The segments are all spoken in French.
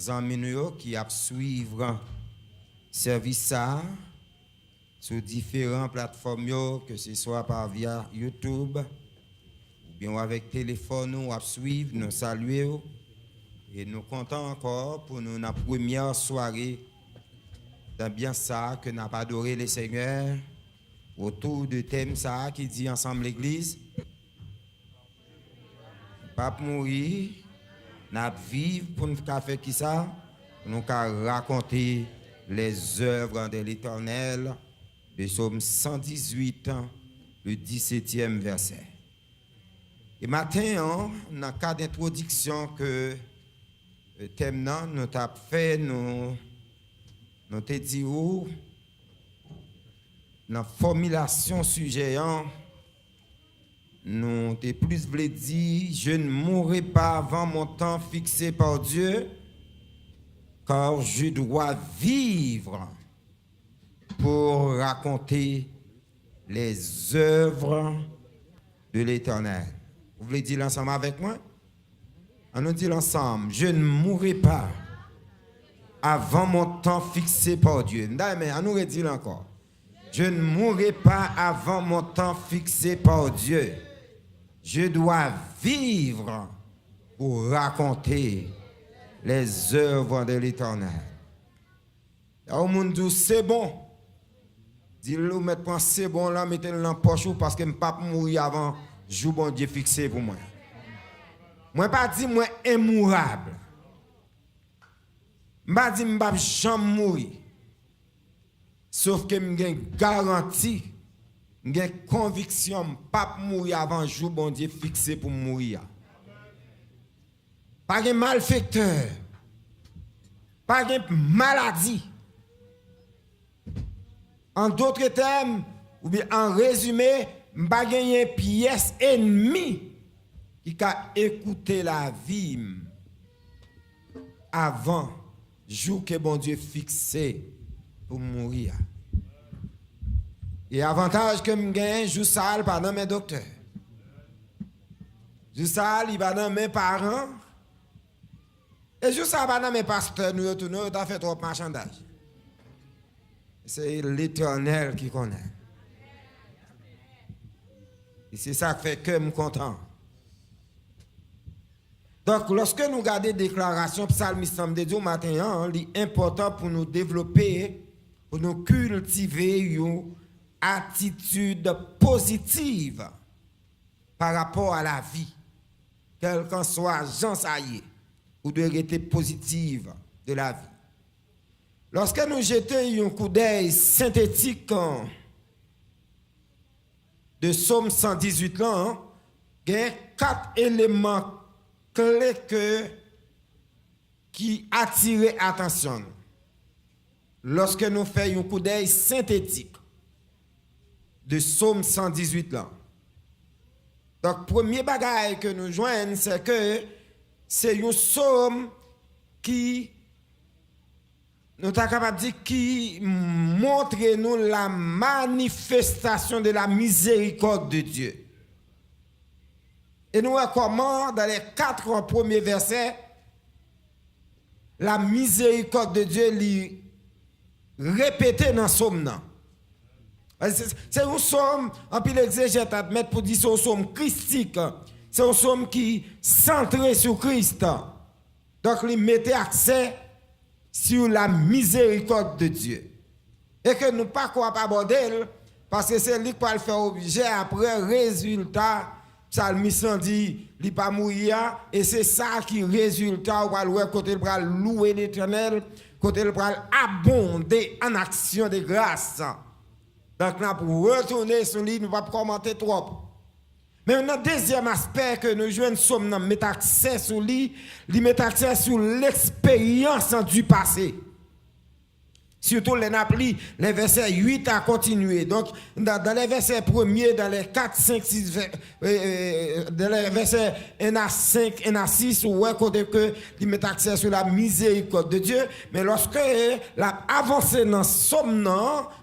amis qui a suivre service ça sur différentes plateformes que ce soit par via YouTube ou bien avec téléphone ou à suivre nous saluer et nous comptons encore pour nous la première soirée dans bien ça que n'a pas adoré les seigneurs autour du thème ça qui dit ensemble l'église pas mourir n'a vivre pour nous faire qui ça nous raconter les œuvres de l'Éternel de Psaume 118 le 17e verset. Et matin dans le cas d'introduction que le thème nous t'a fait nous te dit où dans la formulation sujet nous t'ai plus voulu dire je ne mourrai pas avant mon temps fixé par Dieu car je dois vivre pour raconter les œuvres de l'Éternel. Vous voulez dire l'ensemble avec moi? On nous dit l'ensemble, je ne mourrai pas avant mon temps fixé par Dieu. Mais on nous redit encore. Je ne mourrai pas avant mon temps fixé par Dieu. Je dois vivre pour raconter les œuvres de l'Éternel. Au monde dit c'est bon. Dis-le, mettez c'est bon là, mettez-le dans la poche parce que je ne peux pas mourir avant jour bon Dieu fixé pour moi. Moi pas dit moi immourable. M'a dit m'pa jamais mourir. Sauf que j'ai garantie, j'ai conviction pas mourir avant jour bon Dieu fixé pour mourir. Pas de malfaiteur. Pas de maladie. En d'autres termes, ou bien en résumé, m'pa gagner pièce ennemie qui a écouté la vie avant jour que bon Dieu fixé pour mourir. Et avantage que me gagne jour ça pas dans mes docteurs. Jour ça il va dans mes parents. Et jour ça pas dans mes pasteurs nous t'as fait trop marchandage. C'est l'Éternel qui connaît. Et c'est ça qui fait que je suis content. Donc, lorsque nous regardons la déclaration psalmiste de Dieu matin, il est important pour nous développer, pour nous cultiver une attitude positive par rapport à la vie. Quel qu'en soit Jean Saillé, ou de rester positive de la vie. Lorsque nous jetons un coup d'œil synthétique de Psaume 118, il y a 4 éléments clés qui attirent l'attention. Lorsque nous faisons un coup d'œil synthétique de Psaume 118, donc, premier bagage que nous joignons, c'est que c'est un psaume qui nous sommes capables de dire qui montre nous la manifestation de la miséricorde de Dieu. Et nous voyons comment, dans les 4 premiers versets, la miséricorde de Dieu est répétée dans ce psaume. C'est un psaume, en plus l'exégète admet pour dire c'est un psaume christique. C'est un psaume qui est centré sur Christ. Donc, il mettait accès sur la miséricorde de Dieu. Et que nous ne pas quoi aborder, parce que c'est lui qui va le faire obligé après résultat. Psalmiste dit, il pas mourir, et c'est ça qui résultat, on va louer côté le louer l'Éternel, côté le abonder en action de grâce. Donc, pour retourner sur lui, nous ne va pas commenter trop. Mais un deuxième aspect que nous jouons sommes mettre accès sur lui, il met accès sur l'expérience du passé. Surtout les versets 8 à continuer. Donc, dans les versets premiers, dans les 4, 5, 6, dans les versets 1 à 5, 1 à 6, où côté que il met accès sur la miséricorde de Dieu. Mais lorsque la avancée dans somme,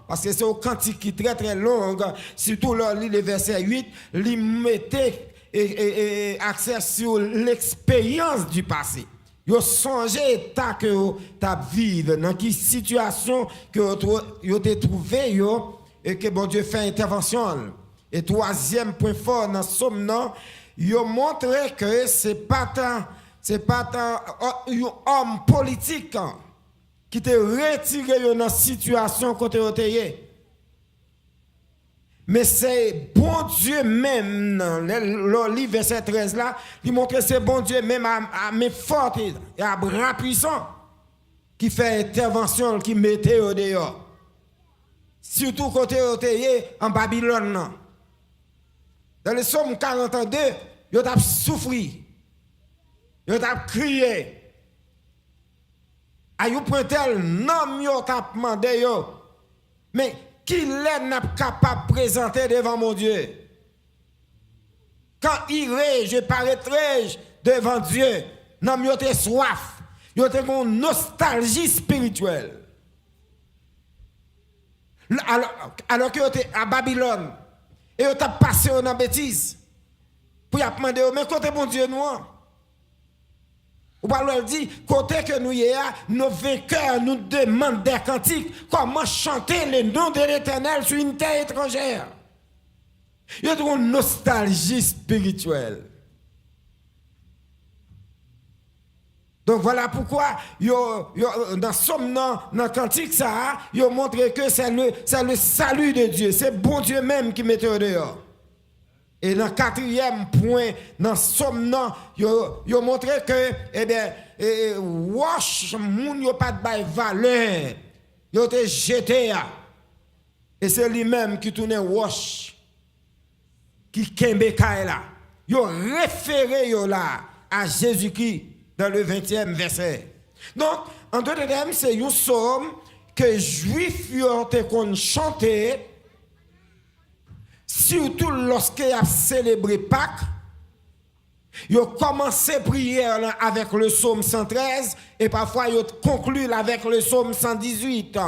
parce que c'est au cantique qui est très très long, surtout là, les versets 8, il mettait accès sur l'expérience du passé. Yo songé état que yo t'a vivre, dans quelle situation que yo t'es trouvé yo et que bon Dieu fait intervention. Et troisième point fort dans somme non, yo montré que c'est pas tant un homme politique qui te retiré dans situation côté oteye. Mais c'est bon Dieu même, dans le livre verset 13 là, il montre que c'est bon Dieu même à mes fortes et à bras puissant qui fait intervention, qui mettait au dehors. Surtout côté oteye en Babylone. Non. Dans le Somme 42, ils ont souffri, ils ont crié. À vous point tel, non, ils ont demandé, mais qui l'est n'a capable de présenter devant mon Dieu? Quand irai-je, paraîtrai-je devant Dieu? Non, ils ont soif, ils ont une nostalgie spirituelle. Alors qu'ils étaient à Babylone, et ils ont passé dans bêtise, pour y demander, mais côté mon Dieu, nous? Ou pas leur dit, côté que nous y est, nos vainqueurs nous demandent des cantiques, comment chanter le nom de l'Éternel sur une terre étrangère. Il y a une nostalgie spirituelle. Donc voilà pourquoi, dans Somme, dans le cantique, ça, il montre que c'est le salut de Dieu. C'est bon Dieu même qui mettait au dehors. Et dans le quatrième point, dans Somme, il a montré que, eh bien, wash, moun yo pas de valeur. Il a été jeté. Et c'est lui-même qui tourne wash, qui kembe kaela. Il a référé là à Jésus-Christ dans le 20e verset. Donc, en d'autres termes, c'est un psaume que Juifs ont chanté. Surtout lorsqu'il a célébré Pâques, il a commencé prière avec le psaume 113 et parfois il a conclu avec le psaume 118.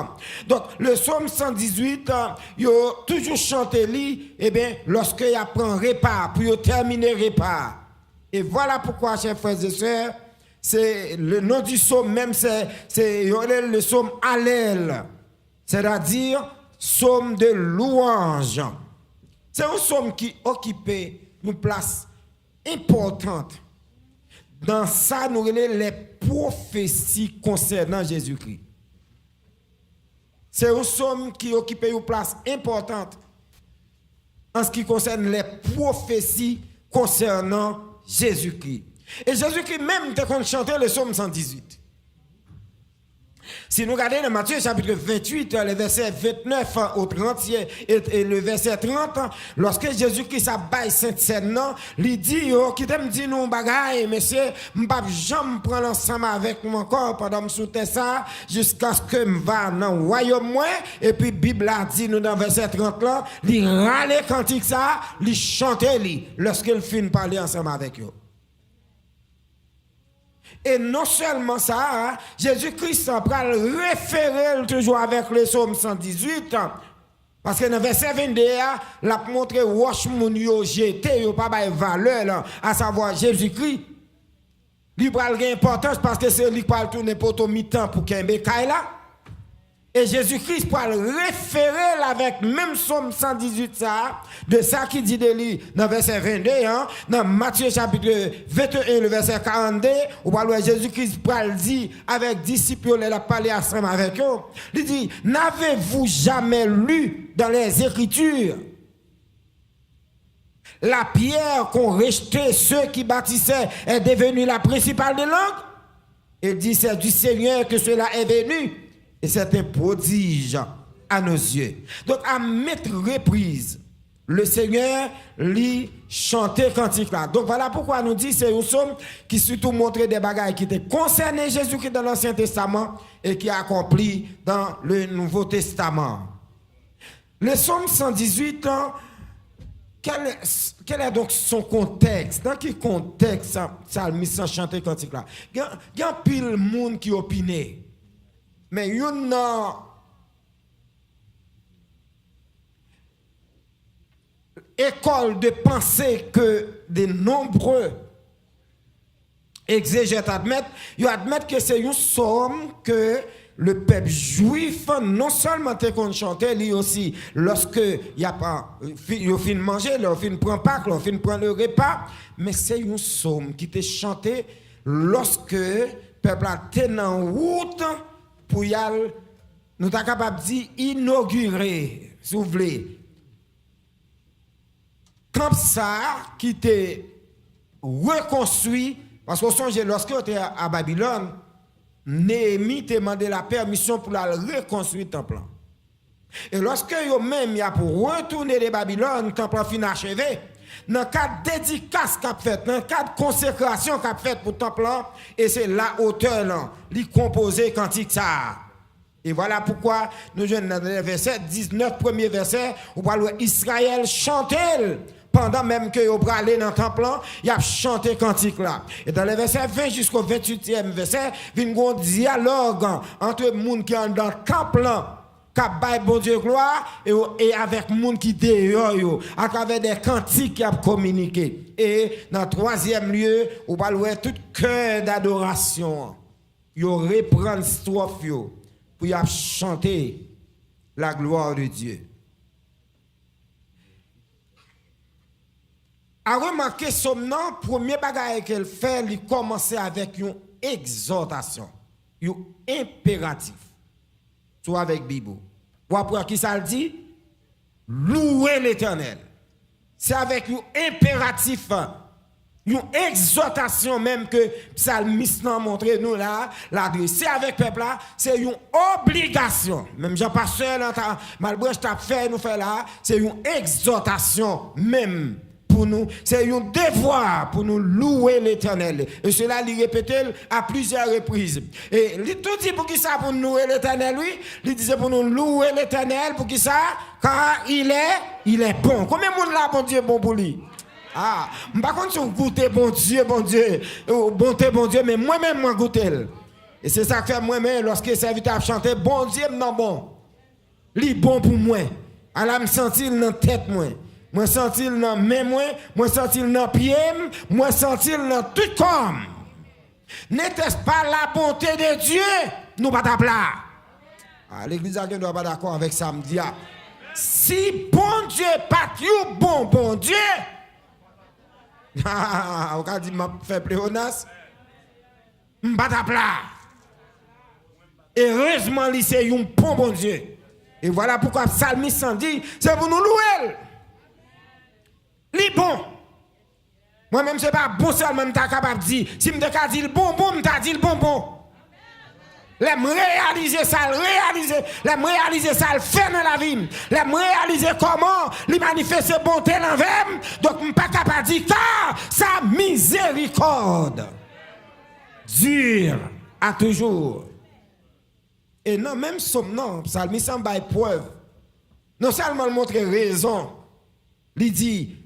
Donc le psaume 118, il a toujours chanté lui, eh bien, lorsqu'il a pris un repas, puis il a terminé le repas. Et voilà pourquoi, chers frères et sœurs, c'est le nom du psaume même, c'est le psaume Allel, c'est-à-dire psaume de louange. C'est un psaume qui occupe une place importante. Dans ça, nous avons les prophéties concernant Jésus-Christ. C'est un psaume qui occupe une place importante en ce qui concerne les prophéties concernant Jésus-Christ. Et Jésus-Christ même te chanté le psaume 118. Si nous regardons dans Matthieu chapitre 28, le verset 29 au 30 et le verset 30, lorsque Jésus-Christ a baillé cette scène, il dit, qui t'aime dit nous bagaille, monsieur, m'pas jamais prendre ensemble avec mon corps pendant me soutenir ça, jusqu'à ce que me va dans le royaume moi, et puis Bible a dit nous dans verset 30 là, il râle cantique ça, il chantait lui, lorsqu'il finit parler ensemble avec eux. Et non seulement ça, Jésus-Christ a référé toujours avec le psaume 118. Parce que dans le verset 22, il a montré que moun yo jeté, yo pas de valeur, à savoir Jésus-Christ. Il a une importance parce que c'est lui qui parle tourner pour tout mi-temps pour qu'il y ait là. Et Jésus-Christ peut référer avec même psaume 118 ça, de ça qui dit de lui dans verset 22, dans Matthieu chapitre 21, le verset 42, où Jésus-Christ peut dire avec disciples, il a parlé ensemble avec eux. Il dit, n'avez-vous jamais lu dans les Écritures la pierre qu'ont rejeté ceux qui bâtissaient est devenue la principale des langues? Il dit, c'est du Seigneur que cela est venu. Et c'est un prodige à nos yeux. Donc, à mettre reprise, le Seigneur lui chantait cantique là. Donc, voilà pourquoi nous dit c'est un psaume qui surtout montre des bagailles qui étaient concernés Jésus-Christ dans l'Ancien Testament et qui a accompli dans le Nouveau Testament. Le psaume 118, quel est donc son contexte? Dans quel contexte ça a mis sans chanter cantique là? Il y a pile de monde qui opinait. Mais il y a une école de pensée que de nombreux exégètes admettent que c'est une somme que le peuple juif non seulement te qu'on chanter, lui aussi, lorsque il y a pas, il fin manger, il fin prend Pâques, il fin prend le repas, mais c'est une somme qui te chanté lorsque le peuple a été en route pour y aller, nous sommes capables de dire inaugurer, si vous voulez. Comme ça, qui était reconstruit, parce qu'on songe lorsque on était à Babylone, Néhémie t'a demandé la permission pour la reconstruire le temple. Et lorsque yo même y a pour retourner de Babylone, le temple fin achevé, dans le cadre de dédicace qu'a fait, dans le cadre de consécration qu'a fait pour le temple, et c'est la hauteur là, li composé cantique ça. Et voilà pourquoi nous jeunes dans le verset 19, premier verset, on parle Israël chanter. Pendant même que vous allez dans le temple, il a chanté cantique là. Et dans le verset 20 jusqu'au 28e verset, il y a un dialogue entre les gens qui sont dans le temple, qui ont bon Dieu gloire, et avec les gens qui sont dehors, à travers des cantiques qui ont communiqué. Et dans le troisième lieu, vous parlez tout cœur d'adoration. Vous reprend strophe pour chanter la gloire de Dieu. A remarqué son nom, premier bagage qu'elle fait, il commence avec une exhortation, un impératif. Soit avec Bible. Ou après qui ça le dit? Louer l'Éternel. C'est avec un impératif, une exhortation même que psalmiste n'a montré nous là, c'est avec peuple là, c'est une obligation. Même Jean-Pasteur, Malbranche t'a fait, nous fait là, c'est une exhortation même. Pour nous, c'est un devoir pour nous louer l'Éternel. Et cela, il répète à plusieurs reprises. Et il tout dit pour qui ça, pour nous louer l'Éternel, lui, il disait pour nous louer l'Éternel, pour qui ça, car il est bon. Combien de monde là, bon Dieu, bon pour lui? Ah, par contre, si vous goûtez bon Dieu, bonté, bon Dieu, mais moi-même, moi goûter. Et c'est ça que fait moi-même, lorsque le serviteur a chanté, bon Dieu, non bon. Lui, bon pour moi. Alors, me sentir dans la tête, moi. Moi sentir dans mes moi sentir dans pied, moi sentir dans tout comme. N'était-ce pas la bonté de Dieu? Nous pas d'appeler. Ah, l'église ne doit pas d'accord avec ça, me dit. Si bon Dieu pas bon Dieu. Ah, on a dit m'a fait pléonas. M'pas d'appeler. Heureusement, c'est un bon Dieu. Et voilà pourquoi psalmiste dit, c'est pour nous louer. Li bon. Moi-même, ce n'est pas bon seulement, je suis capable de dire. Si je te dis le bon, je dis le bon. L'aime réaliser ça, l'aime réaliser ça, le faire dans la vie. L'aime réaliser comment, lui manifester bonté dans la vie. Donc, je ne suis pas capable de dire, car sa miséricorde dure à toujours. Et non, même son nom, psalmiste en bail preuve. Non seulement montrer raison, il dit,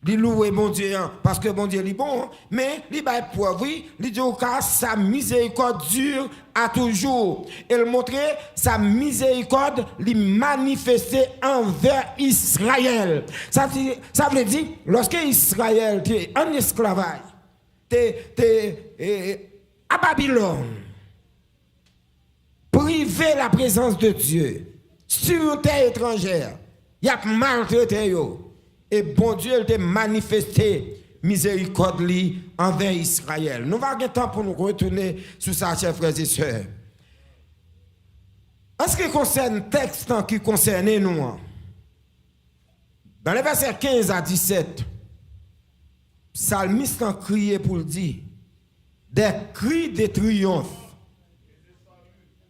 il loue bon Dieu parce que bon Dieu est bon, mais il va preuve, oui, il dit car sa miséricorde dure à toujours. Et il montrer sa miséricorde, il manifester envers Israël. Ça veut dire, lorsque Israël était en esclavage, à Babylone, privé la présence de Dieu, sur une terre étrangère, il y a maltraité yo. Et bon Dieu, il t'a manifesté miséricorde envers Israël. Nous avons temps pour nous retourner sur ça, chers frères et sœurs. En ce qui concerne le texte qui concerne nous, dans les versets 15 à 17, psalmiste a crié pour dire des cris de triomphe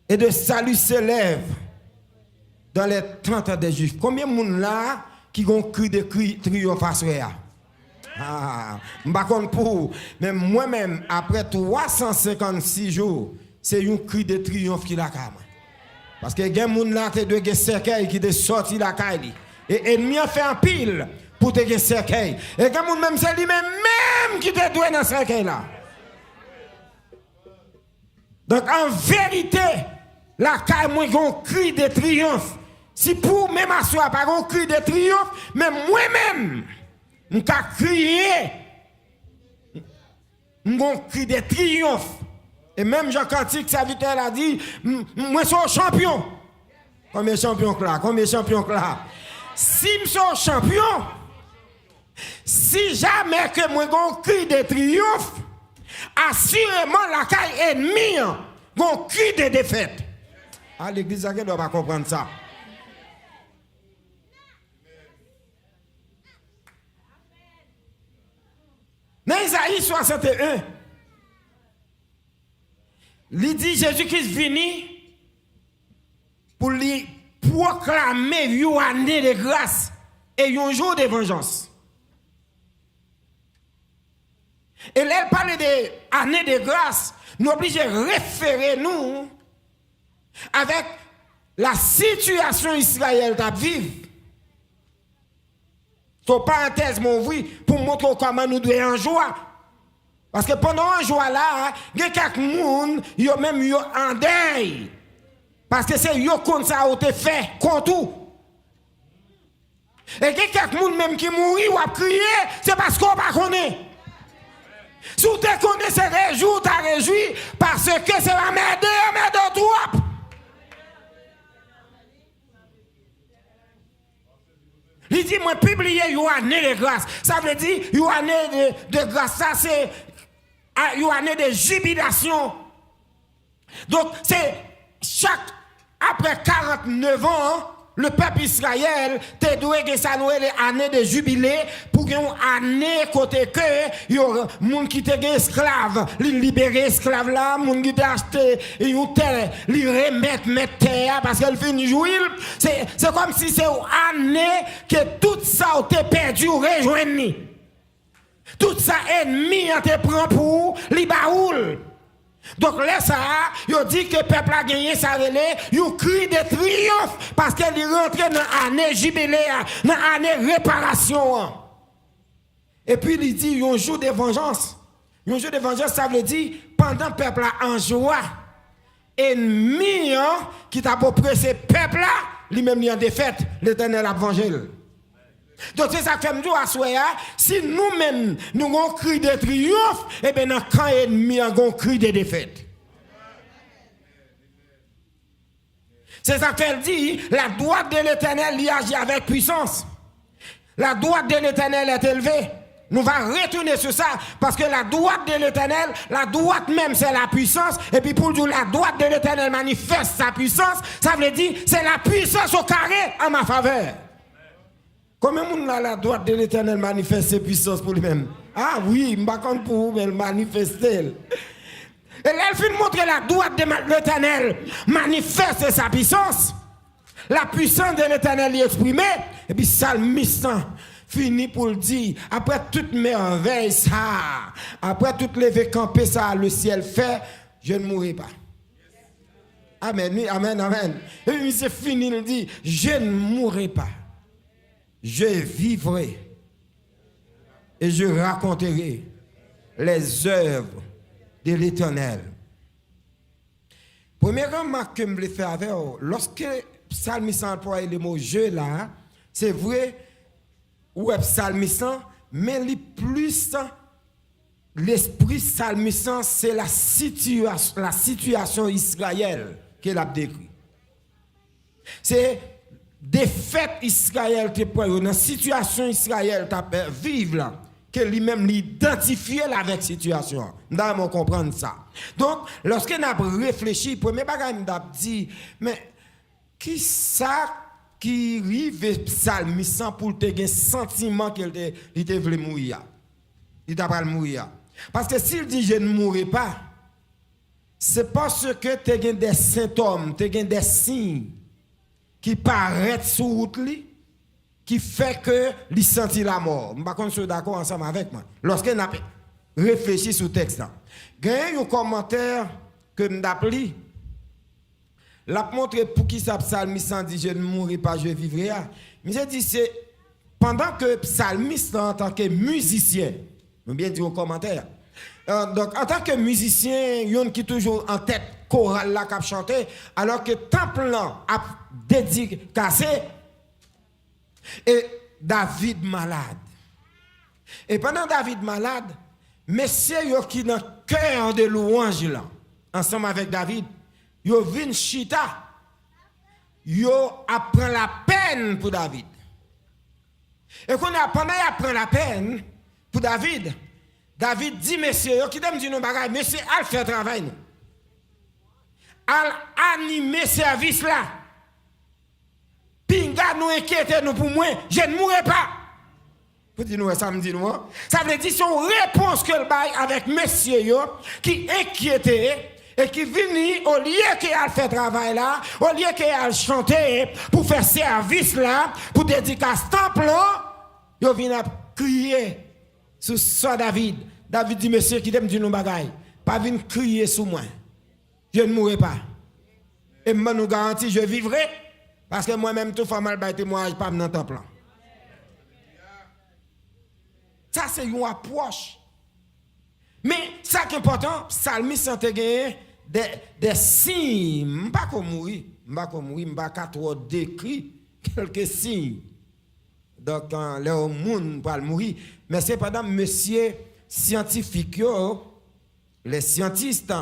et de salut s'élèvent dans les tentes des Juifs. Combien de monde là qui ont cri de triomphe à soi? Ah, je ne sais pas pour, mais moi-même, après 356 jours, c'est un cri de triomphe qui l'a calme. Parce que il y a des gens là qui ont cercueil qui sont sortis la caille. Et l'ennemi a fait un pile pour te cercueil. Et il y a des gens même c'est lui-même qui te doué dans ce cercueil là. Donc en vérité, la caille moi un cri de triomphe. Si pour même asseoir pas un cri de triomphe, mais moi-même, je vais crier. un cri de triomphe. Et même Jean Cantique, serviteur, a dit, moi, je suis champion. Combien de champions là? Combien de champions là? Si je suis champion, si jamais que moi, un cri de triomphe, assurément, la caille ennemie, un cri de défaite. Ah, l'église, elle ne doit pas comprendre ça. Dans Isaïe 61, il dit Jésus-Christ venu pour lui proclamer une année de grâce et un jour de vengeance. Et là, il parle de année de grâce, nous oblige à référer nous avec la situation Israël à vivre. Son parenthèse, mon oui, pour montrer comment nous devons en joie. Parce que pendant un jour là, il y a quelques personnes qui ont même en deuil. Parce que c'est eux qui ça a été fait, contre tout. Et il y a quelques personnes même qui mourent ou a crié, c'est parce qu'on ne connaît pas. Si vous te connaissez, réjouis, tu as réjoui, parce que c'est la merde de toi. Il dit, moi, publier une année de grâce. Ça veut dire, une année de grâce, ça c'est une année de jubilation. Donc, c'est après 49 ans, le peuple Israël te doué que ça nous est l'année de jubilé pour une année côté que il y a monde qui te esclave, li libérer esclave là, monde qui t'a acheté une terre, li remettre terre parce qu'elle finit jouir. C'est comme si c'est une année que tout ça a perdu ou rejoint. Tout ça ennemi en te prend pour li baoul. Donc là, ça, il dit que le peuple a gagné sa relais, il crie de triomphe parce qu'il est rentré dans l'année jubilé, dans l'année réparation. Et puis il dit, il y a un jour de vengeance. Un jour de vengeance, ça veut dire, pendant le peuple a en joie, ennemi qui t'a oppressé ce peuple-là, lui-même il en défaite, l'Éternel a vengé. Donc c'est ça que je me dis à soi, si nous-mêmes nous avons un cri de triomphe, et bien dans le camp ennemi, nous avons un cri de défaite. C'est ça qu'elle dit, la droite de l'Éternel y agit avec puissance. La droite de l'Éternel est élevée. Nous allons retourner sur ça, parce que la droite de l'Éternel, la droite même c'est la puissance, et puis pour dire la droite de l'Éternel manifeste sa puissance, ça veut dire c'est la puissance au carré en ma faveur. Combien de monde la droite de l'Éternel manifeste ses puissances pour lui-même? Ah oui, je ne sais pas pour vous, mais elle manifeste. Et là, elle fait montrer la droite de l'Éternel manifeste sa puissance. La puissance de l'Éternel est exprimée. Et puis, Psalmiste finit pour le dire, après toute merveille, ça, après toute levé campé, ça, le ciel fait, je ne mourrai pas. Amen, amen, amen. Et puis, c'est fini, il dit, je ne mourrai pas. Je vivrai et je raconterai les œuvres de l'Éternel. Première remarque que je voulais faire avec vous, lorsque Psalmiste emploie le mot je là, c'est vrai, ou Psalmiste, mais le plus l'esprit Psalmiste, c'est la situation Israël qu'il a décrit. C'est défaite Israël te prend dans situation Israël t'a vivre là que lui-même l'identifier avec situation. Nous devons comprendre ça. Donc lorsqu'on a réfléchi, premier bagage m'a dit mais qui ça qui rive psalmiste pour te un sentiment qu'il te voulait mourir. Il t'a pas mourir. Parce que s'il dit je ne mourrai pas, c'est parce que tu as des symptômes, tu as des signes qui paraît sur route qui fait que il sentit la mort. Je ne sais pas si vous êtes d'accord ensemble avec moi. Lorsqu'on a réfléchi sur le texte, il y a un commentaire que je appelé. La montre pour qui ça psalmiste dit je ne mourrai pas, je vivrai. Mais j'ai dit c'est pendant que psalmiste en tant que musicien, je bien dire un commentaire. Donc en tant que musicien, il y a qui toujours en tête chorale là qui a chanté, alors que temple là a dédicacé et David malade. Et pendant David malade, messieurs yo qui dans cœur de louange là, ensemble avec David, yo vinn chita, yo apprend la peine pour David. Et qu'on a pendant y apprend la peine pour David, David dit messieurs yo qui t'aime dire nous bagay, monsieur al faire travail nous. Al animer service là. Pinga nous inquiéter nous pour moi, je ne mourrai pas. Vous dites nous ça me dit nous. Ça veut dire son réponse que le bail avec messieurs yo qui inquiété et qui vini au lieu qu'il fait travail là, au lieu qu'il chanter pour faire service là, pour dédicace temple là, yo vient crier sur ça David. David dit monsieur qui t'aime dire nous bagaille, pas venir crier sur moi. Je ne mourrai pas. Et moi nous garantis je vivrai parce que moi-même tout fait mal bail témoignage pas dans temple. Ça c'est une approche. Mais ça qui est important, psalmiste a gagné des signes, pas comme mourir, pas trop décrit quelques signes. Donc le monde va mourir, mais c'est pendant monsieur scientifique les scientistes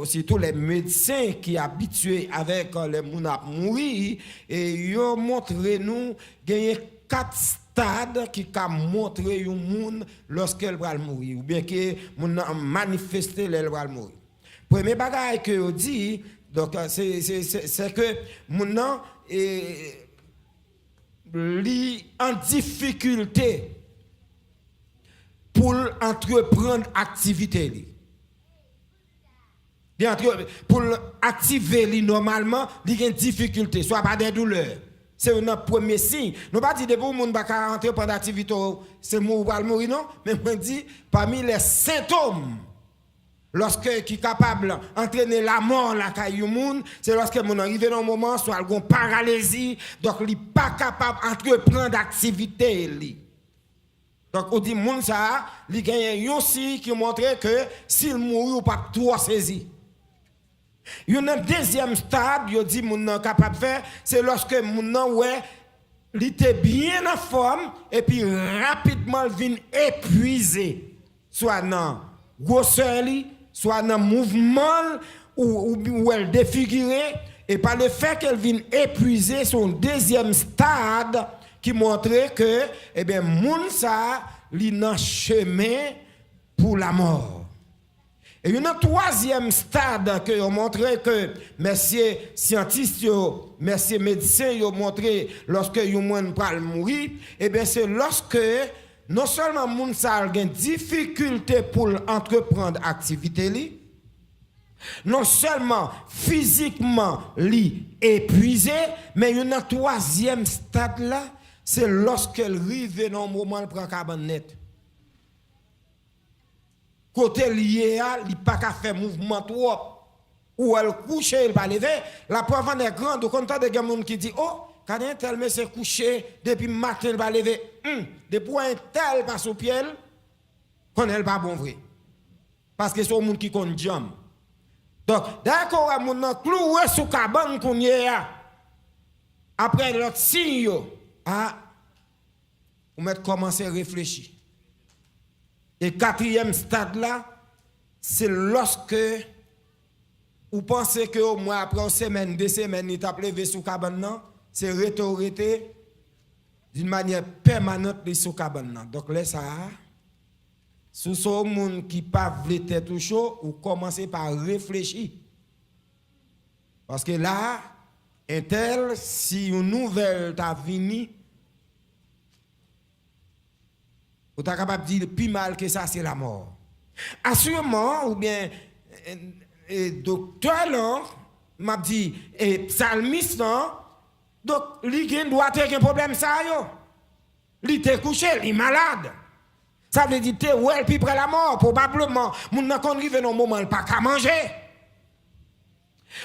surtout les médecins qui sont habitués avec les gens à mourir et ils montrent nous gagner 4 stades qui ont montré un monde lorsqu'elle va mourir ou bien que moun manifester elle va mourir. Premier bagage que on dit donc c'est que moun est en difficulté pour entreprendre activité. Pour activer normalement, il y a une difficulté, soit pas des douleurs. C'est un premier signe. Nous pas dire que pour monde pas rentrer pendant l'activité, c'est mourir non, mais on dit parmi les symptômes lorsque qui est capable d'entraîner la mort la caillou monde, c'est lorsque mon arrive dans un moment soit une paralysie, donc il pas capable d'entreprendre activité li. Donc on dit monde ça, il gagne un signe qui montre que s'il mourit ou pas trop saisi. Il y a un deuxième stade, il dit mon capable de faire, c'est lorsque mon ouais, il était bien en forme et puis rapidement il vient épuisé, soit dans grosseur soit dans mouvement ou elle défigurée et par le fait qu'elle vient épuiser son deuxième stade qui montrait que eh bien moun ça li nan chemin pour la mort. Et il y a un troisième stade que ont montré que messieurs scientifiques, messieurs médecins ont montré lorsque yon moun pral mourir, eh bien c'est lorsque non seulement moun sa a une difficulté pour entreprendre activité li, non seulement physiquement li épuisé, mais il y a un troisième stade là, c'est lorsqu'elle arrive dans un moment elle prend cabane net. Côté lié à, il pas qu'à faire mouvement trop ou elle couche, elle va lever, la preuve en est grande, au contraire de gens qui dit oh quand un tel monsieur couché depuis matin il va lever, depuis un tel passe au pied, qu'on elle pas bon vrai. Parce que c'est un monde qui compte jam. Donc d'accord, mon nan cloué sous cabane qu'on y a. Après l'autre signe on va commencer à réfléchir. Et quatrième stade là, c'est lorsque vous pensez que au moins après une semaine, 2 semaines, il t'a levé sous cabane, c'est retourné d'une manière permanente sous cabane. Donc là, ça, sous ce monde qui pas voulu tête chaud, ou commencez par réfléchir. Parce que là, un tel, si une nouvelle t'a venu, vous êtes capable de dire plus mal que ça, c'est la mort. Assurément, ou bien, docteur là, m'a dit, et psalmiste là, donc, il doit avoir un problème ça, yo. Il est couché, il est malade. Ça veut dire, que ouais, puis près la mort, probablement, mon n'a qu'on arrive dans un moment, il pas qu'à manger.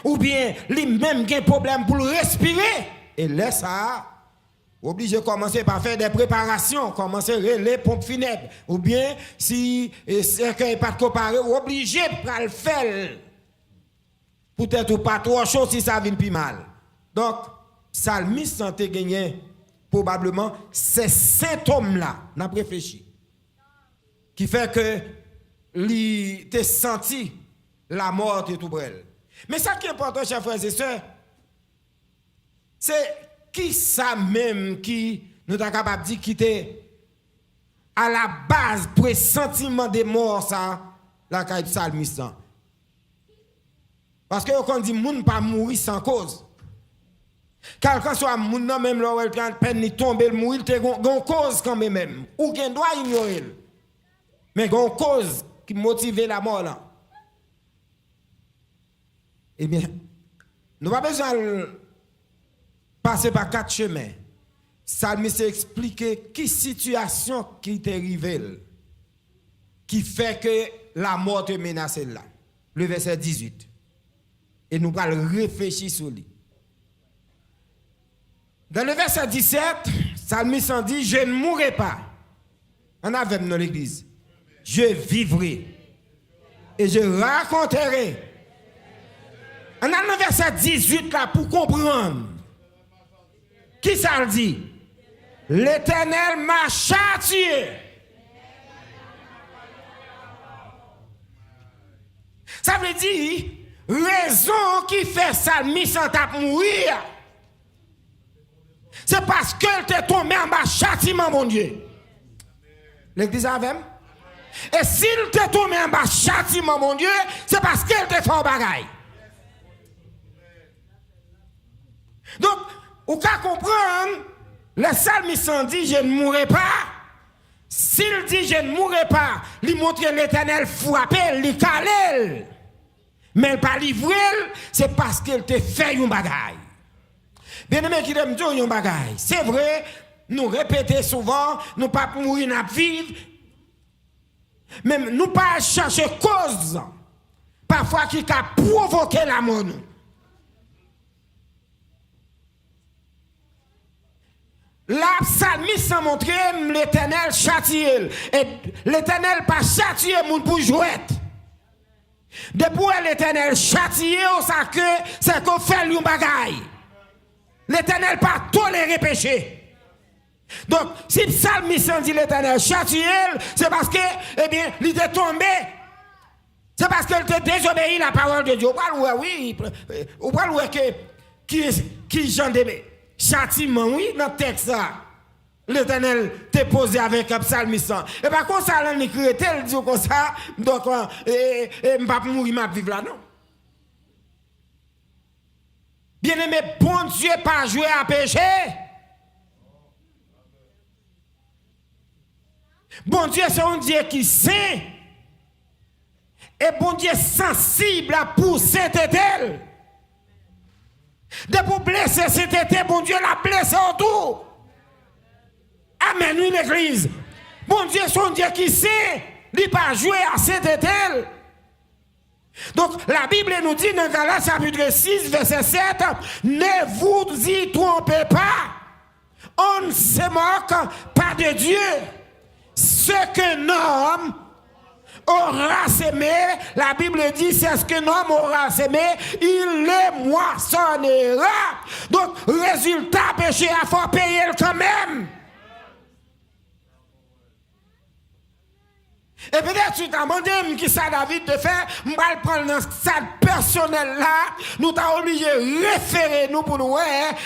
Ou bien, il même a un problème pour respirer. Et là, ça, obligé de commencer par faire des préparations, commencer les pompes funèbres. Ou bien, si c'est qu'il n'est pas comparé, obligé de le faire. Peut-être pas trop chaud si ça vient plus mal. Donc, psalmiste santé gagné probablement ces symptômes-là. N'a réfléchi. qui fait que il t'a senti la mort de tout près. Mais ça qui est important, chers frères et sœurs, c'est qui ça même qui nous est capable de dire qui était à la base pour le sentiment de mort, ça, la caille psalmiste. Parce que quand on dit moun pas mourir sans cause. Quelqu'un soit moun nan même là où il peine ni tomber le mourir, il gon cause quand même. Ou gen doit ignorer. Mais gon cause qui motive la mort là. Eh bien, nous pas besoin de passer par 4 chemins. Psalmiste explique qui situation qui t'est arrivée qui fait que la mort te menace là. Le verset 18. Et nous allons réfléchir sur lui. Dans le verset 17, Psalmiste dit, je ne mourrai pas. On a avec dans l'église. Je vivrai. Et je raconterai. On a le verset 18 là pour comprendre. Qui ça le dit? L'Éternel m'a châtié. Ça veut dire, raison qui fait Psalmiste en tape mourir, c'est parce qu'elle t'est tombée en bas châtiment, mon Dieu. L'église avec? Et s'il t'est tombé en bas châtiment, mon Dieu, c'est parce qu'elle t'est fait un bagaille. Donc, vous pouvez comprendre, le psalmiste dit, je ne mourrai pas. S'il dit, je ne mourrai pas, il montre l'Éternel frappé, il calé. Mais il pas livré, c'est parce qu'il te fait un bagaille. Bien aimé qui aime dire un bagaille. C'est vrai, nous répétons souvent, nous pas mourir, nous vivre. Mais nous pas chercher cause. Parfois qui a provoqué la mort. La psalmiste a montré l'Éternel châtié. Et l'Éternel pas châtié moun pour jouer. Depuis l'Éternel châtié, c'est qu'on fait un bagaille. L'Éternel pas toléré péché. Donc, si le psalmiste dit l'Éternel châtié, c'est parce que, eh bien, il est tombé. C'est parce qu'il a désobéi la parole de Dieu. Ou pas que qui j'en démé. Châtiment, oui, dans le texte, l'Éternel t'est posé avec un psalmiste. Et par contre, ça l'a écrit, il dit comme ça, donc, je ne vais pas mourir, je vais vivre là, non. Bien aimé, bon Dieu, pas jouer à péché. Bon Dieu, c'est un Dieu qui sait. Et bon Dieu sensible pour cet étel. De pour blesser cet été, bon Dieu l'a blessé autour. Amen, oui, l'église. Bon Dieu, son Dieu qui sait, il pas jouer à cet été. Donc, la Bible nous dit dans Galates chapitre 6, verset 7, ne vous y trompez pas. On ne se moque pas de Dieu. Ce que l'homme aura sémé, la Bible dit, c'est ce que l'homme aura sémé, il le moissonnera. Donc, résultat, péché, il faut payer quand même. Et peut-être tu t'as demandé qui ça David de faire, je vais prendre dans ça personnel là, nous t'avons obligé de référer nous pour nous,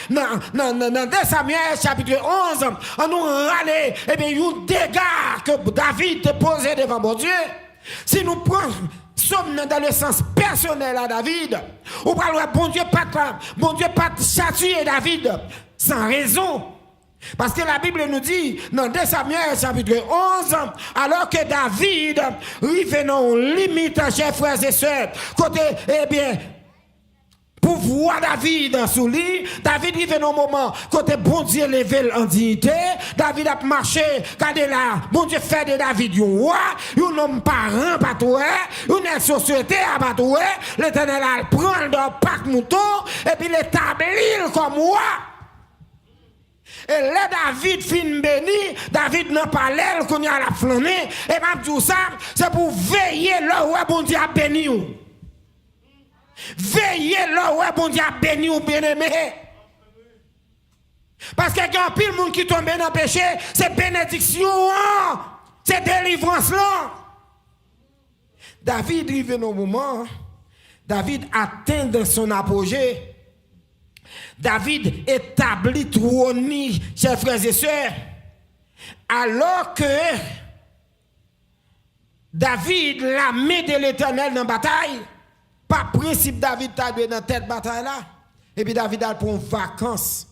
dans 2 Samuel chapitre 11, on nous râler, et bien, il y a un dégât que David a posé devant mon Dieu. Si nous prenons sommes dans le sens personnel à David, ou parlons bon Dieu pas châtier David sans raison. Parce que la Bible nous dit dans 2 Samuel chapitre 11, alors que David revenant limite, chers frères et sœurs, côté, eh bien, pour voir David sous lui, David arrive dans un moment, côté bon Dieu levé en dignité, David a marché, regardez là, bon Dieu fait de David un roi, un homme parent pas tout, une société à pas tout, l'Éternel a prendre dans pack mouton, et puis l'établir comme roi. Et là, David fin béni, David n'a pas l'air qu'on y a la flammée, et même tout ça, c'est pour veiller là où bon Dieu a béni. Veillez là où bon Dieu a béni ou bien aimé. Parce qu'il y a un pile monde qui tombe dans le péché, c'est bénédiction. C'est délivrance là. David arrive dans moment, David atteint dans son apogée. David établit trône, chers frères et sœurs, alors que David la main de l'Éternel dans la bataille, pas principe David t'a dans cette bataille là. Et puis David a pour vacances.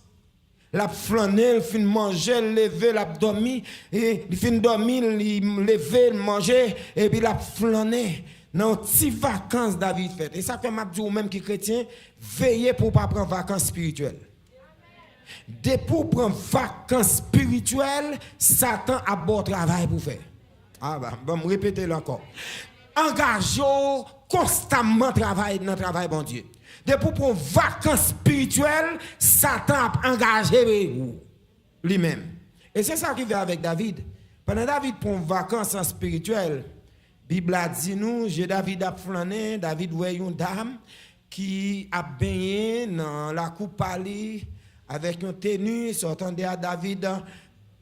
La flâner, il fin manger, lever, la dormir, et il fin dormir, il lever, manger, et puis la flâner. Dans petites vacances David fait. Et ça fait m'a dit ou même qui chrétien, veillez pour pas prendre vacances spirituelles. Dès pour prendre vacances spirituelles, Satan a bon travail pour faire. Ah bah, bon, me répéter encore. Engagez constamment travail dans le travail bon Dieu. Dès pour prendre vacances spirituelles, Satan a engagé lui-même. Et c'est ça qui vient avec David. Pendant David prend vacances spirituelles, la Bible a dit nous, j'ai David a flâné, David voit une dame qui a baigné dans la coupe pali avec une tenue, s'entendait à David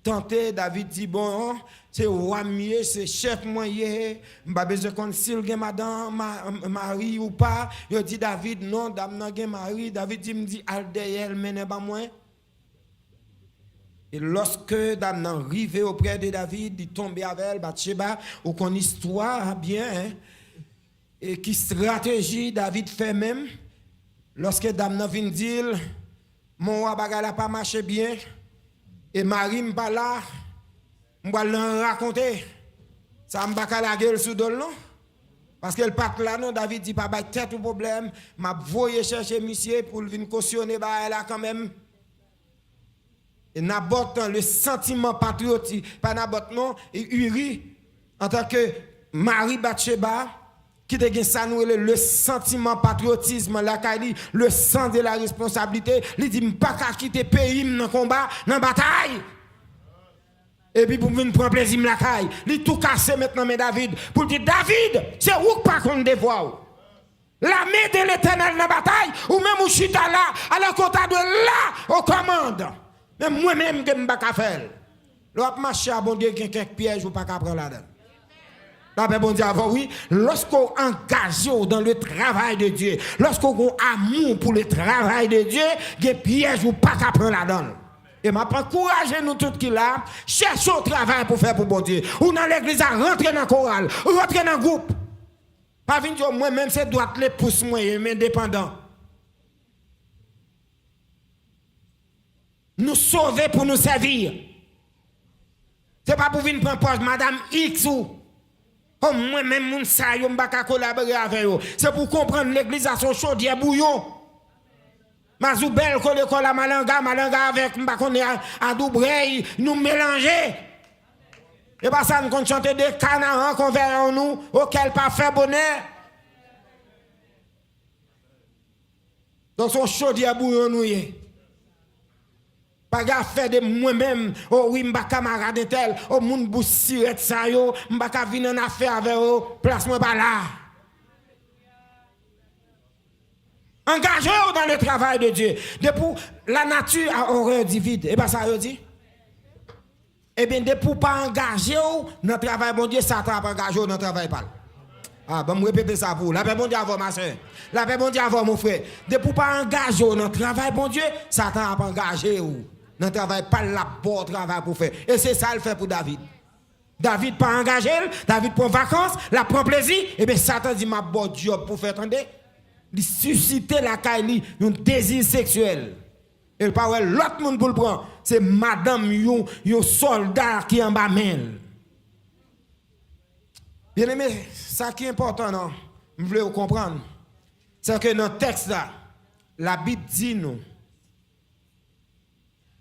tenté, David dit bon, c'est roi mieux, c'est chef moyen, pas besoin qu'on s'il gen madame mari ou pas. Il dit David non, dame nan gen mari, David dit me dit al derrière mène pas moi. Et lorsque dame arrivé auprès de David, il tombe avec elle, Bathsheba, ou qu'on histoire bien, hein, et qui stratégie David fait même, lorsque dame vient dire, mon roi bagala pas marché bien, et Marie m'pa là, m'pa l'en raconter, ça m'pa la gueule sous dol non, parce que le pape là non, David dit pas tête ou problème, m'a voyé chercher monsieur pour venir cautionner bah là quand même. Et Naboth, le sentiment patriotique, pas Naboth non, et Uri, en tant que Marie Bathsheba, qui te ça nous le sentiment patriotisme, la le sens de la responsabilité, il dit pas qu'à quitter pays dans le combat, dans la bataille. Et puis pour venir prendre plaisir la caille, il tout cassé maintenant mais David, pour dire David, c'est où pas qu'on devoir. La main de l'Éternel dans la bataille, ou même où chita là, à la côté de là, aux commandes. Même moi-même, je ne peux pas faire. L'autre marché à bon Dieu, il y a quelques pièges ou pas qu'à prendre là-dedans. Là, bon Dieu, oui, lorsqu'on engage dans le travail de Dieu, lorsqu'on a amour pour le travail de Dieu, il y a pièges ou pas qu'à prendre là-dedans. Et m'a encouragé nous tous qui là, chercher au travail pour faire pour bon Dieu. Ou dans l'église, rentrer dans le choral, rentrer dans le groupe. Pas venir dire, moi-même, c'est droit les pouces, moi, indépendant. Nous sauver pour nous servir. C'est pas pour venir prendre poste Madame X ou moi-même, moun sa yo m'baka collaborer avec eux. C'est pour comprendre l'église à son chaudière bouillon. Mazoubel, l'école à Malanga avec m'bakone à Doubreuil, nous mélanger. Et pas ça, nous compte chanter des canards qu'on verra en nous, auquel pas fait bonheur. Donc son chaudière bouillon nous y. Pas faire de moi-même, oh oui, m'ba camarade tel, oh moun boussiret ça yo, m'ba ka vinn en affaire avec eux, place moi pas là. Engagez-vous dans le travail de Dieu. Depuis la nature a horreur du vide, et pas ça yo dit. Eh bien, depuis pas engager dans le travail bon Dieu, Satan pas engagé dans le travail pas. Ah, bon, me répéter ça pour. La paix bon Dieu avant ma soeur. La paix bon Dieu avant mon frère. Depuis pas engager dans le travail bon Dieu, Satan a pas engagé ou. Dans le travail, pas la bon travail pour faire. Et c'est ça le fait pour David. David pas engagé, David prend vacances, la prend plaisir, et bien Satan dit ma bon job pour faire attendre. Il suscite la caille, un désir sexuel. Et le parole, l'autre monde pour le prendre, c'est madame yon soldat qui en bas main. Bien aimé, ça qui est important, non? Je voulais vous comprendre. C'est que dans le texte là, la Bible dit nous,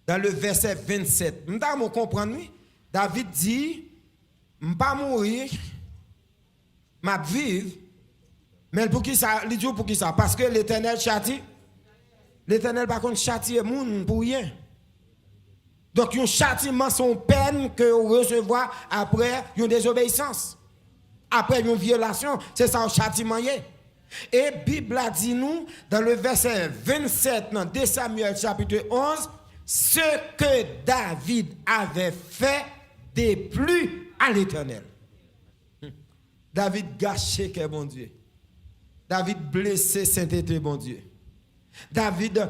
dans le verset 27, vous comprenez, David dit, je ne vais pas mourir, je vais vivre, mais pour qui ça? Il dit pour qui ça? Parce que l'Éternel châtie. L'Éternel par contre châtie les gens pour rien. Donc un châtiment son peine que vous recevez après une désobéissance. Après une violation, c'est ça un châtiment. Et la Bible a dit nous, dans le verset 27, dans 2 Samuel chapitre 11, ce que David avait fait de plus à l'Éternel. David gâché que bon Dieu. David blessé sainteté bon Dieu. David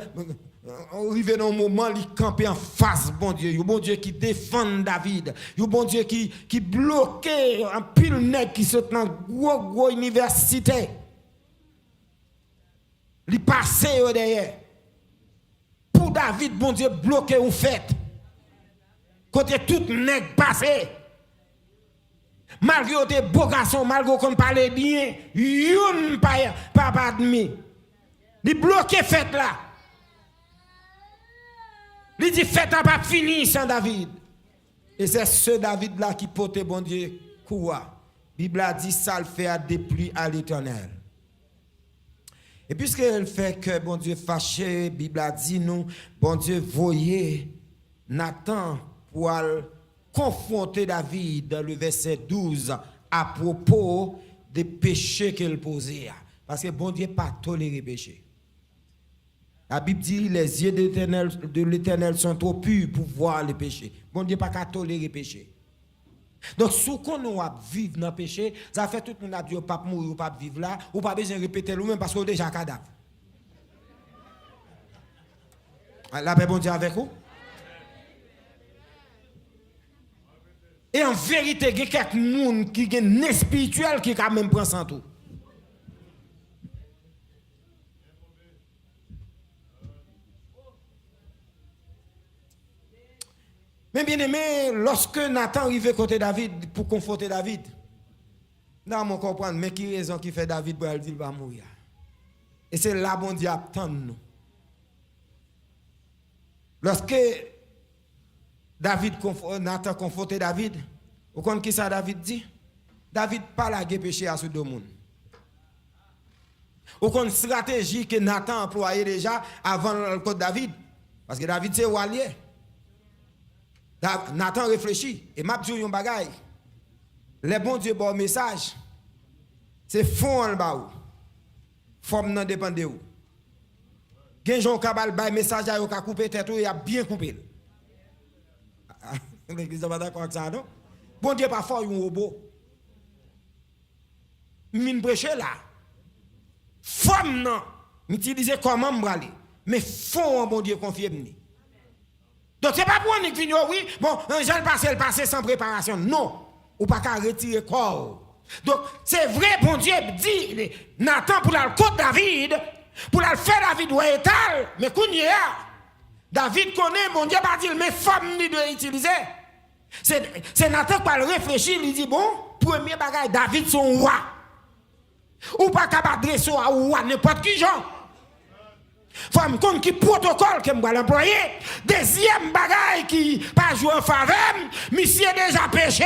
arrivé dans un moment il campait en face bon Dieu. Un bon Dieu qui défend David. Un bon Dieu qui bloquait un pile nèg qui saute dans gros université. Il passait derrière. Pour David bon Dieu bloqué ou fait. Côté tout nèg passé. Malgré tes beaux garçons, malgré qu'on parle bien, yon pas admis. Il bloqué fait là. Il dit fait n'a pas fini sans David. Et c'est ce David là qui porte bon Dieu quoi. Bible a dit ça le fait à dépluie à l'Éternel. Et puisqu'elle fait que bon Dieu fâché, Bible a dit nous, bon Dieu voyez Nathan pour confronter David dans le verset 12 à propos des péchés qu'il posait. Parce que bon Dieu pas toléré péché. La Bible dit les yeux de l'Éternel sont trop purs pour voir les péchés. Bon Dieu pas qu'à tolérer péché. Donc si on a vivre dans le péché, ça fait tout le monde a dit pas mourir ou pas vivre là, ou pas besoin de répéter lui-même parce qu'on est déjà cadavre. La paix bon Dieu avec vous. Et en vérité, il y a quelques gens qui ont un spirituel qui quand même prend sans tout. Mais bien aimé, lorsque Nathan arrive côté David pour confronter David, là, on comprend, mais qui raison qui fait David pour dire qu'il va mourir. Et c'est là bon Dieu attend nous. Lorsque Nathan confrontait David, vous comprenez qui ça David dit? David pas la péché à ce deux monde. Vous comprenez une stratégie que Nathan employait déjà avant le code David. Parce que David c'est walier. Nathan réfléchit et m'a dit un bagay. Les bons Dieu bon message. C'est fond en bas. Forme nan dépend de où. Gen jon kabal bay message a yo ka couper tête ou a bien coupé. L'église pas d'accord avec ça non? Bon Dieu pas fort un robot. Mine prêcher là. Forme non. M'utiliser comment m'braler. Mais fond bon Dieu confie m'ni. Donc c'est pas pour on qui vient oui, bon, Jean le passé sans préparation. Non, ou pas qu'à retirer corps. Donc c'est vrai bon Dieu dit Nathan pour la côte David, pour la faire David ou étal, mais kounya David connaît mon Dieu pas dire mais femme ni doit utiliser. C'est Nathan qui va réfléchir, il dit bon, premier bagage David son roi. Ou pas qu'à adresser au roi n'importe qui genre. Femme compte qui protocole que m'va l'employer. Deuxième bagaille qui pas jouer en faveur, monsieur déjà péché.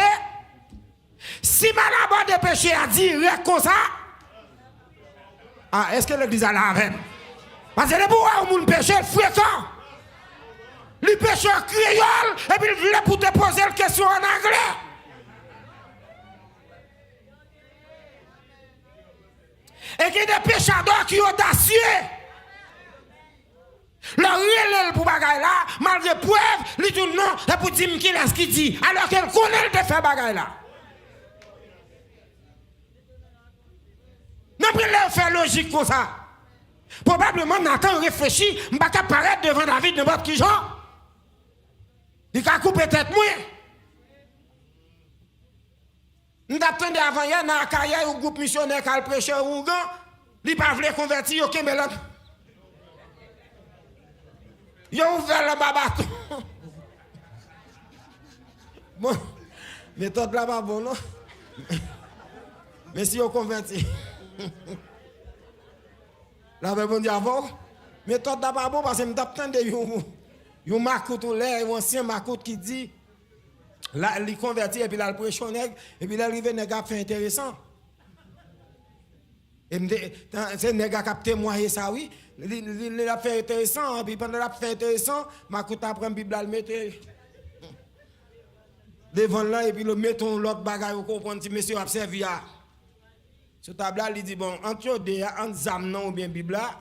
Si malabon de péché a dit comme ça. Ah, est-ce que l'église a la avec? Parce que les bois où moun péché fréquent. Le péché en créole et puis il voulait pour te poser la question en anglais. Et qu'il y a des péchadors qui sont audacieux. Le relève pour bagaille là, malgré preuve, il dit non, et pour dire qui est-ce qu'il dit, alors qu'elle connaît de faire bagaille là. Non, puis elle fait logique comme ça. Probablement, Nathan réfléchit, je ne vais pas paraître devant David n'importe qui genre. Il va couper tête moi. Nous attendons avant hier, dans la carrière, un groupe missionnaire qui a prêché au Ougan, il ne va pas convertir, ok, mais là. Ils ont ouvert le babaton. Bon, méthode là pas bon, non? Mais si on convertit. Là, bon Dieu, avant, méthode là pas bon parce que je m'attends de un macoute ou l'air, un ancien macoute qui dit, là, il convertit et puis là, il prêche au nègre, et puis là, il arrive, le nègre fait intéressant. Et c'est le nègre qui a témoigné ça, oui. Il a fait intéressant, puis pendant qu'il a fait intéressant, ma coute après la Bible, le mettre devant là, et puis le mettre l'autre bagaille, vous comprenez, si monsieur a servi à. Ce table là, il dit, bon, entre deux, entre zam ou bien Bible là,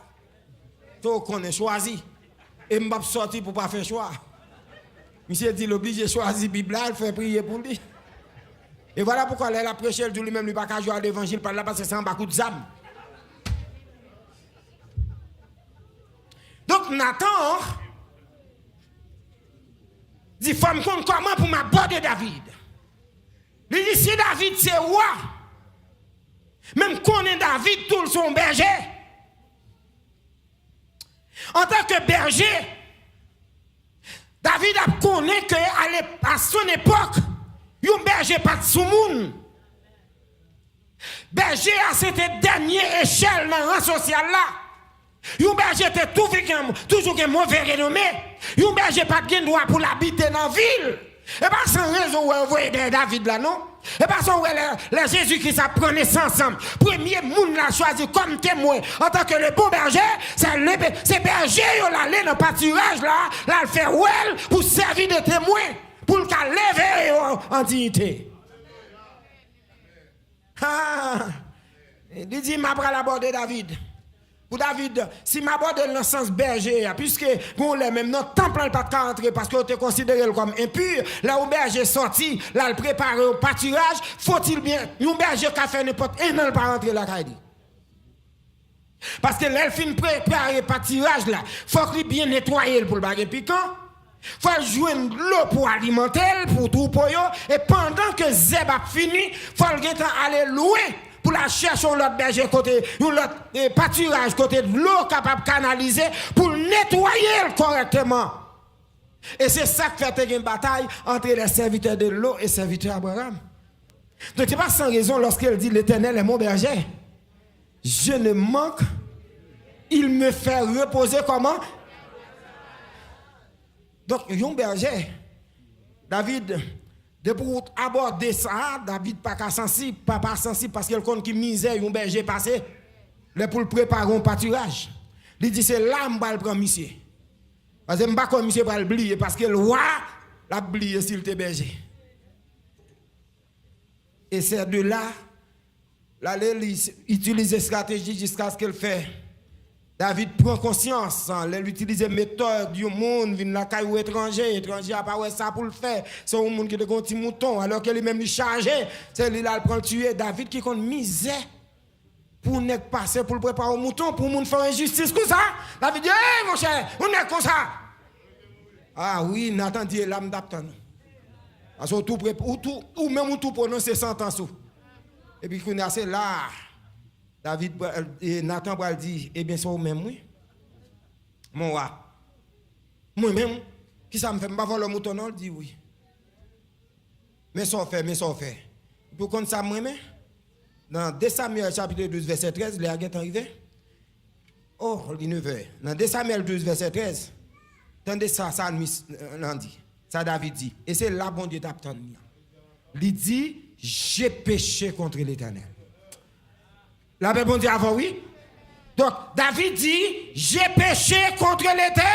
tu connais, choisi. Et je ne vais pas sortir pour ne pas faire choix. Monsieur dit, l'obligé de choisir Bible là, il fait prier pour lui. Et voilà pourquoi elle a prêché, elle dit lui-même, lui pas qu'à jouer à l'évangile par là parce que c'est un bas coup de zam. Donc Nathan dit, faut me compte comment pour m'aborder David. Il dit, si David c'est roi, même qu'on est David, tout son berger. En tant que berger, David a connu qu'à son époque, un berger pas de sous-monde. Berger à cette dernière échelle dans le rang social là. Un berger était toujours un mauvais renommé. Un berger pas de droit pour l'habiter dans la ville. Et pas sans raison où on voit David là, non? Et pas sans les Jésus qui s'apprend naissance ensemble. Premier monde l'a choisi comme témoin en tant que le bon berger, c'est berger là, aller dans le pâturage là, le faire well pour servir de témoin, pour le lever en dignité. Ah, il dit, m'a pris la bord de David. Pour David, si m'a bord dans le sens berger, puisque vous les même dans le temple, il pas de rentrer parce que vous te considéré comme impur, là où berger sorti, là le préparer au pâturage, faut-il bien, un berger qui a fait n'importe un an pas rentrer là, parce que l'elfine préparer pâturage là, faut qu'il bien nettoyer pour le baguer piquant. Faut jouer l'eau pour alimenter, pour tout pour yo, et pendant que Zeb a fini, faut aller loin pour la chercher l'autre berger côté, l'autre pâturage côté de l'eau capable de canaliser pour nettoyer correctement. Et c'est ça qui fait une bataille entre les serviteurs de l'eau et les serviteurs d'Abraham. Donc c'est pas sans raison lorsqu'elle dit l'Éternel est mon berger. Je ne manque, il me fait reposer comment? Donc, un berger, David, de pour aborder ça, David pas sensible, pas sensible parce qu'il compte qui misère, un berger passé, pour le préparer un pâturage. Il dit, c'est là que je vais prendre monsieur. Parce que je ne vais pas monsieur pour l'oublier, parce que le roi l'a oublié s'il était berger. Et c'est de là, il utilise une stratégie jusqu'à ce qu'elle fait. David prend conscience, il utilise des méthodes du monde, vient la caille étranger n'a pas ça pour le faire. C'est un monde qui a un petit mouton, alors que lui-même il chargé, c'est lui là prend tuer. David qui compte misère pour ne passer pour le préparer au mouton, pour monde faire injustice comme ça. David dit, hey mon cher, on est comme ça. Ah oui, Nathan dit, l'âme d'Aptan. Parce que tout, ou même tout prononcer sentence. Et puis qu'on a c'est là. David et Nathan Bral dit, eh bien, c'est vous-même, oui. Mon roi. Moi-même, qui ça me fait? Je ne vais pas voir le mouton, non? Il dit oui. Mais ça fait. Pour qu'on ça, moi-même, dans 2 Samuel chapitre 12, verset 13, les agents arrivés. Oh, il est 9h. Dans 2 Samuel 12, verset 13, attendez ça, dit. Ça, David dit. Et c'est là, bon Dieu, t'attend. Il dit, j'ai péché contre l'Éternel. La paix bon Dieu avant, oui. Donc, David dit, j'ai péché contre l'Éternel.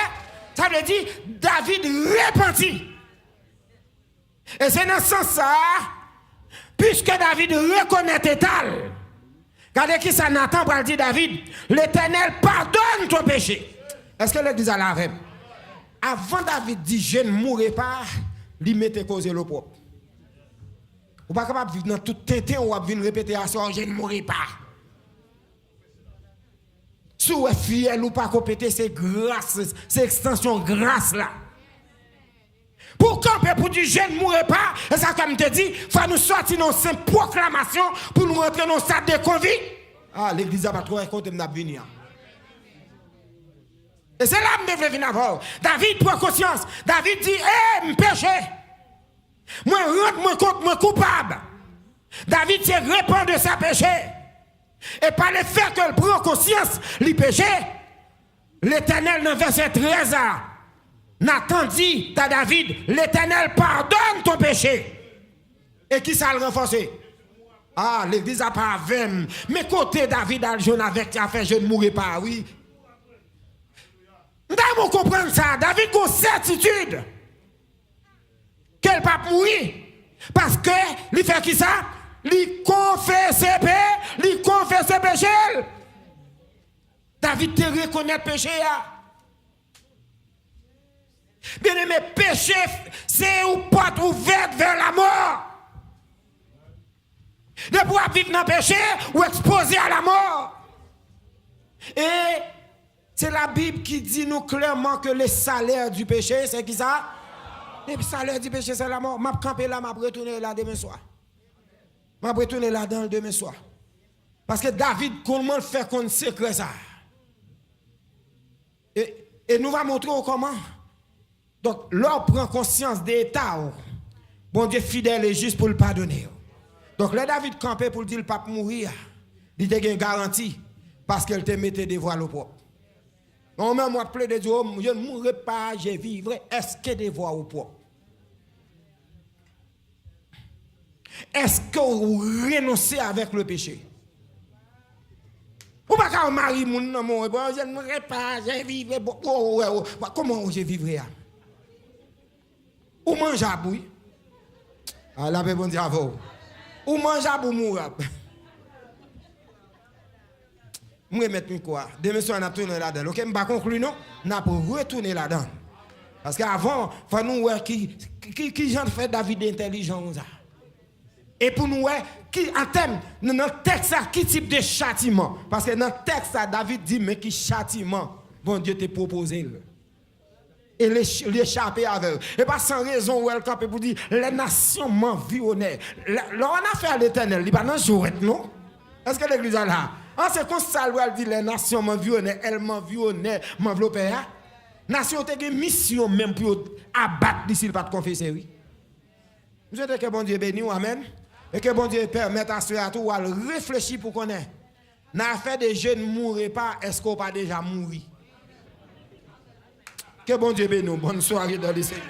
Ça veut dire, David repentit. Et c'est dans ce sens-là, puisque David reconnaît l'étal. Regardez qui ça Nathan pour dire David, l'Éternel pardonne ton péché. Est-ce que l'église a la même? Avant David dit, je ne mourrai pas, il mettait causé le propre. Ou pas capable de vivre dans tout tété, ou venir répéter à soi, je ne mourrai pas. Si vous êtes fier ou pas compété, c'est grâce, c'est extension grâce là. Pour camper, pour dire je ne mourrai pas, et ça comme te dit, il faut nous sortir dans cette proclamation pour nous rentrer dans le stade de convie. Ah, l'église n'a pas trop écouté de venir. Et c'est là que je venir avant. David prend conscience. David dit, je péché. Moi, rentre, moi, compte, moi, coupable. David s'est répandu de sa péché. Et par le fait qu'elle prend conscience, le péché, l'Éternel dans verset 13 Nathan dit à David, l'Éternel pardonne ton péché. Et qui ça le renforcer? Ah, l'église n'a pas avec. Mais côté David a le jeune avec qui a fait je ne mourrai pas, oui. Nous devons comprendre ça. David a une certitude qu'elle ne va pas mourir. Parce que, il fait qui ça? Il confesse ses péchés. David te reconnaît le péché. Bien aimé, péché, c'est une porte ouverte vers la mort. De pouvoir vivre dans le péché ou exposé à la mort. Et c'est la Bible qui dit nous clairement que le salaire du péché, c'est qui ça? Le salaire du péché, c'est la mort. Je vais camper là, je vais retourner là demain soir. Je vais retourner là dans le demain soir. Parce que David, comment le fait qu'on secret ça? Et nous allons montrer comment. Donc, l'homme prend conscience des états. Bon Dieu fidèle et juste pour le pardonner. Donc, le David campé pour dire le pape mourir. Il a une garantie parce qu'elle te mettait des voiles au propre. On m'a moi plaide de Dieu, je ne mourrai pas, je vivrai. Est-ce que des voiles au propre? Est-ce que vous renoncez avec le péché? Ou pas quand on marie mon nom, je ne mourrai pas, je vivrai. Comment je vivrai? Ou mange à bouille? Ah, la paix, bon Dieu, avant. Ou mange à bouille, mourir. Je vais mettre quoi? Demain soir, on a tourné là-dedans. Ok, je ne vais pas conclure, non? On a pour retourner là-dedans. Parce qu'avant, il faut nous voir qui j'en fait David intelligent. Et pour nous voir, en termes, dans notre texte, qui type de châtiment? Parce que dans le texte, David dit, mais qui châtiment, bon Dieu t'a proposé. Et l'échapper avec eux. Et pas sans raison où elle campait pour dire, les nations m'environnent. Là, on a fait à l'éternel, il n'y a pas de jourette, non? Est-ce que l'église est là? C'est comme ça, elle dit, les nations m'environnent, elles m'environnent, m'enveloppent. Les nations ont une mission même pour abattre d'ici le pas de confesser, oui. Je souhaite que bon Dieu bénisse, amen. Et que bon Dieu permette à ceux à tout à réfléchir pour qu'on ait. N'a fait des jeunes ne mourraient pas, est-ce qu'on pas déjà mouru? Que bon Dieu bénisse, bonne soirée dans le Seigneur.